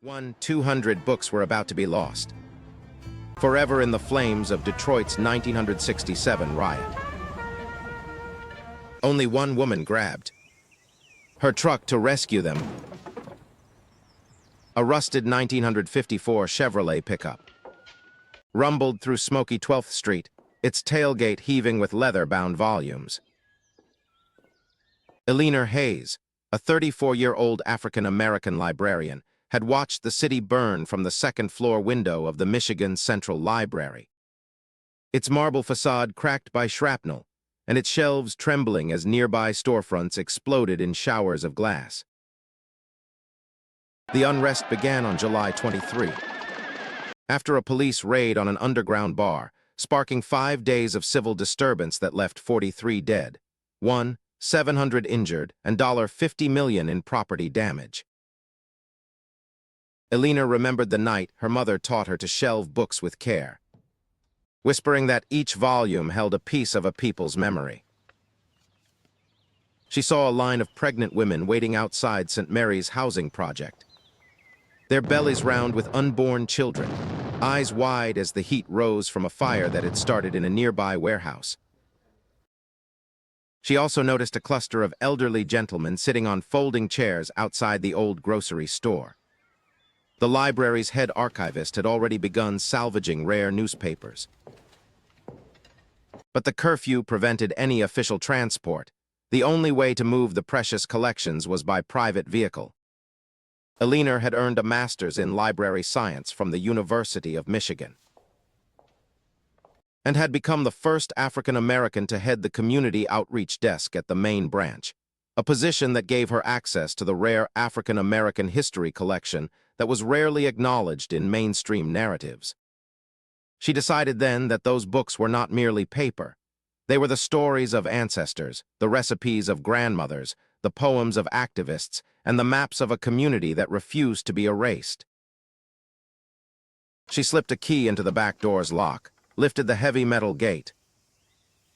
200 books were about to be lost, forever in the flames of Detroit's 1967 riot. Only one woman grabbed her truck to rescue them, a rusted 1954 Chevrolet pickup. Rumbled through smoky 12th Street, its tailgate heaving with leather-bound volumes. Eleanor Hayes, a 34-year-old African-American librarian, had watched the city burn from the second-floor window of the Michigan Central Library. Its marble façade cracked by shrapnel, and its shelves trembling as nearby storefronts exploded in showers of glass. The unrest began on July 23, after a police raid on an underground bar, sparking 5 days of civil disturbance that left 43 dead, 700 injured, and $50 million in property damage. Eleanor remembered the night her mother taught her to shelve books with care, whispering that each volume held a piece of a people's memory. She saw a line of pregnant women waiting outside St. Mary's housing project, their bellies round with unborn children, eyes wide as the heat rose from a fire that had started in a nearby warehouse. She also noticed a cluster of elderly gentlemen sitting on folding chairs outside the old grocery store. The library's head archivist had already begun salvaging rare newspapers. But the curfew prevented any official transport. The only way to move the precious collections was by private vehicle. Eleanor had earned a master's in library science from the University of Michigan, and had become the first African-American to head the community outreach desk at the main branch, a position that gave her access to the rare African-American history collection that was rarely acknowledged in mainstream narratives. She decided then that those books were not merely paper. They were the stories of ancestors, the recipes of grandmothers, the poems of activists, and the maps of a community that refused to be erased. She slipped a key into the back door's lock, lifted the heavy metal gate,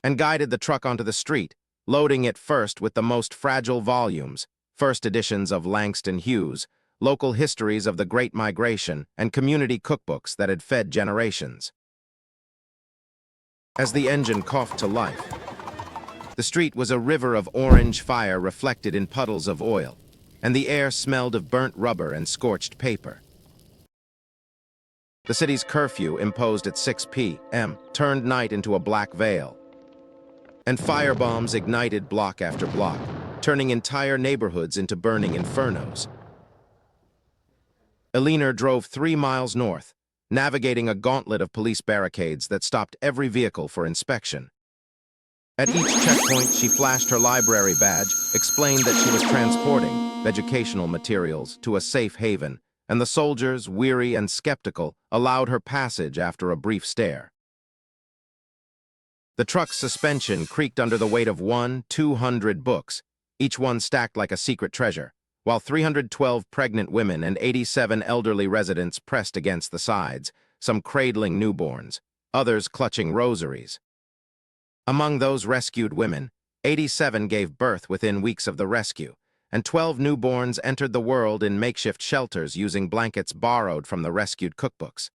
and guided the truck onto the street, loading it first with the most fragile volumes, first editions of Langston Hughes, local histories of the Great Migration, and community cookbooks that had fed generations. As the engine coughed to life, the street was a river of orange fire reflected in puddles of oil, and the air smelled of burnt rubber and scorched paper. The city's curfew, imposed at 6 p.m., turned night into a black veil, and firebombs ignited block after block, turning entire neighborhoods into burning infernos. Eleanor drove 3 miles north, navigating a gauntlet of police barricades that stopped every vehicle for inspection. At each checkpoint, she flashed her library badge, explained that she was transporting educational materials to a safe haven, and the soldiers, weary and skeptical, allowed her passage after a brief stare. The truck's suspension creaked under the weight of 200 books, each one stacked like a secret treasure, while 312 pregnant women and 87 elderly residents pressed against the sides, some cradling newborns, others clutching rosaries. Among those rescued women, 87 gave birth within weeks of the rescue, and 12 newborns entered the world in makeshift shelters using blankets borrowed from the rescued cookbooks.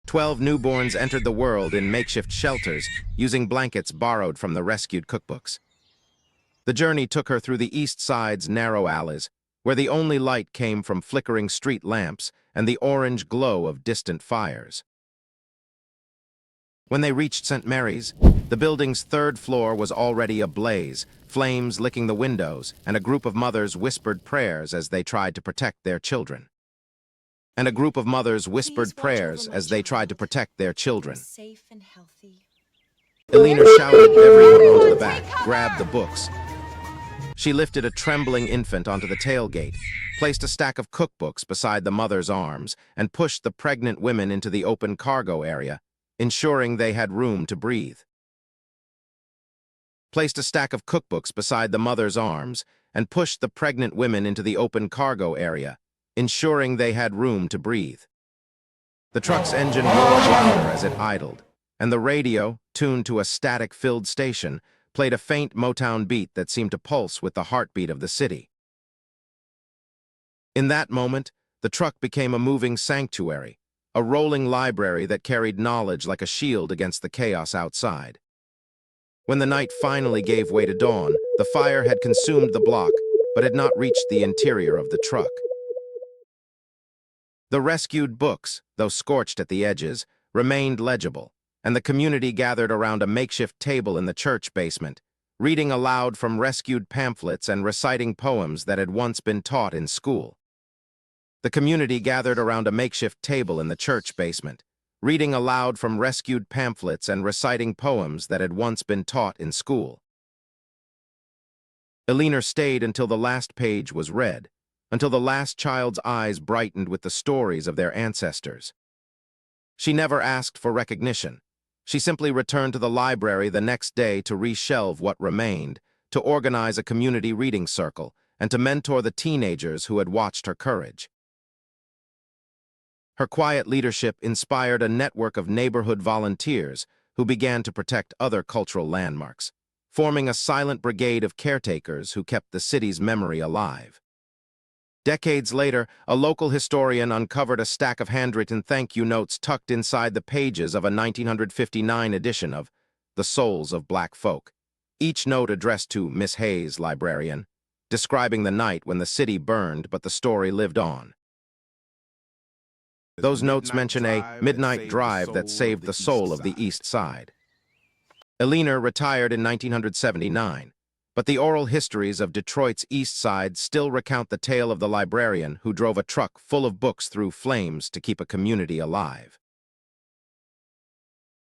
12 newborns entered the world in makeshift shelters using blankets borrowed from the rescued cookbooks. The journey took her through the East Side's narrow alleys, where the only light came from flickering street lamps and the orange glow of distant fires. When they reached St. Mary's, the building's 3rd floor was already ablaze, flames licking the windows, and a group of mothers whispered prayers as they tried to protect their children. Eleanor shouted everyone onto the back, grabbed the books. She lifted a trembling infant onto the tailgate, placed a stack of cookbooks beside the mother's arms, and pushed the pregnant women into the open cargo area, ensuring they had room to breathe. Placed a stack of cookbooks beside the mother's arms, and pushed the pregnant women into the open cargo area, ensuring they had room to breathe. The truck's engine roared louder as it idled, and the radio, tuned to a static-filled station, played a faint Motown beat that seemed to pulse with the heartbeat of the city. In that moment, the truck became a moving sanctuary, a rolling library that carried knowledge like a shield against the chaos outside. When the night finally gave way to dawn, the fire had consumed the block, but had not reached the interior of the truck. The rescued books, though scorched at the edges, remained legible, and the community gathered around a makeshift table in the church basement, reading aloud from rescued pamphlets and reciting poems that had once been taught in school. The community gathered around a makeshift table in the church basement, reading aloud from rescued pamphlets and reciting poems that had once been taught in school. Eleanor stayed until the last page was read, until the last child's eyes brightened with the stories of their ancestors. She never asked for recognition. She simply returned to the library the next day to reshelve what remained, to organize a community reading circle, and to mentor the teenagers who had watched her courage. Her quiet leadership inspired a network of neighborhood volunteers who began to protect other cultural landmarks, forming a silent brigade of caretakers who kept the city's memory alive. Decades later, a local historian uncovered a stack of handwritten thank you notes tucked inside the pages of a 1959 edition of The Souls of Black Folk, each note addressed to Miss Hayes, librarian, describing the night when the city burned but the story lived on. Those notes mention a midnight drive that saved the soul of the East Side. Eleanor retired in 1979, but the oral histories of Detroit's East Side still recount the tale of the librarian who drove a truck full of books through flames to keep a community alive.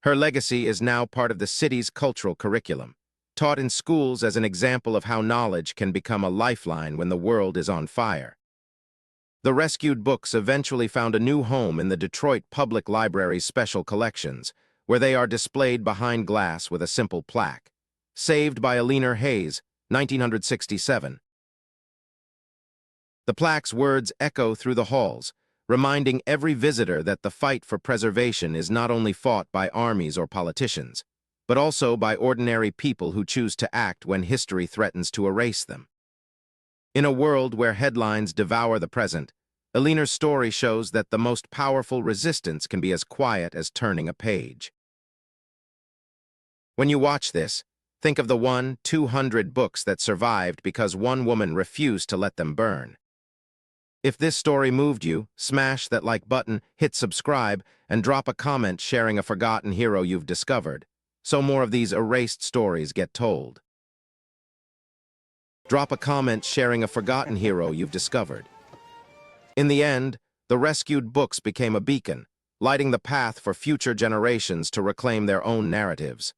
Her legacy is now part of the city's cultural curriculum, taught in schools as an example of how knowledge can become a lifeline when the world is on fire. The rescued books eventually found a new home in the Detroit Public Library's special collections, where they are displayed behind glass with a simple plaque. Saved by Eleanor Hayes, 1967. The plaque's words echo through the halls, reminding every visitor that the fight for preservation is not only fought by armies or politicians, but also by ordinary people who choose to act when history threatens to erase them. In a world where headlines devour the present, Eleanor's story shows that the most powerful resistance can be as quiet as turning a page. When you watch this, think of the 200 books that survived because one woman refused to let them burn. If this story moved you, smash that like button, hit subscribe, and drop a comment sharing a forgotten hero you've discovered, so more of these erased stories get told. Drop a comment sharing a forgotten hero you've discovered. In the end, the rescued books became a beacon, lighting the path for future generations to reclaim their own narratives.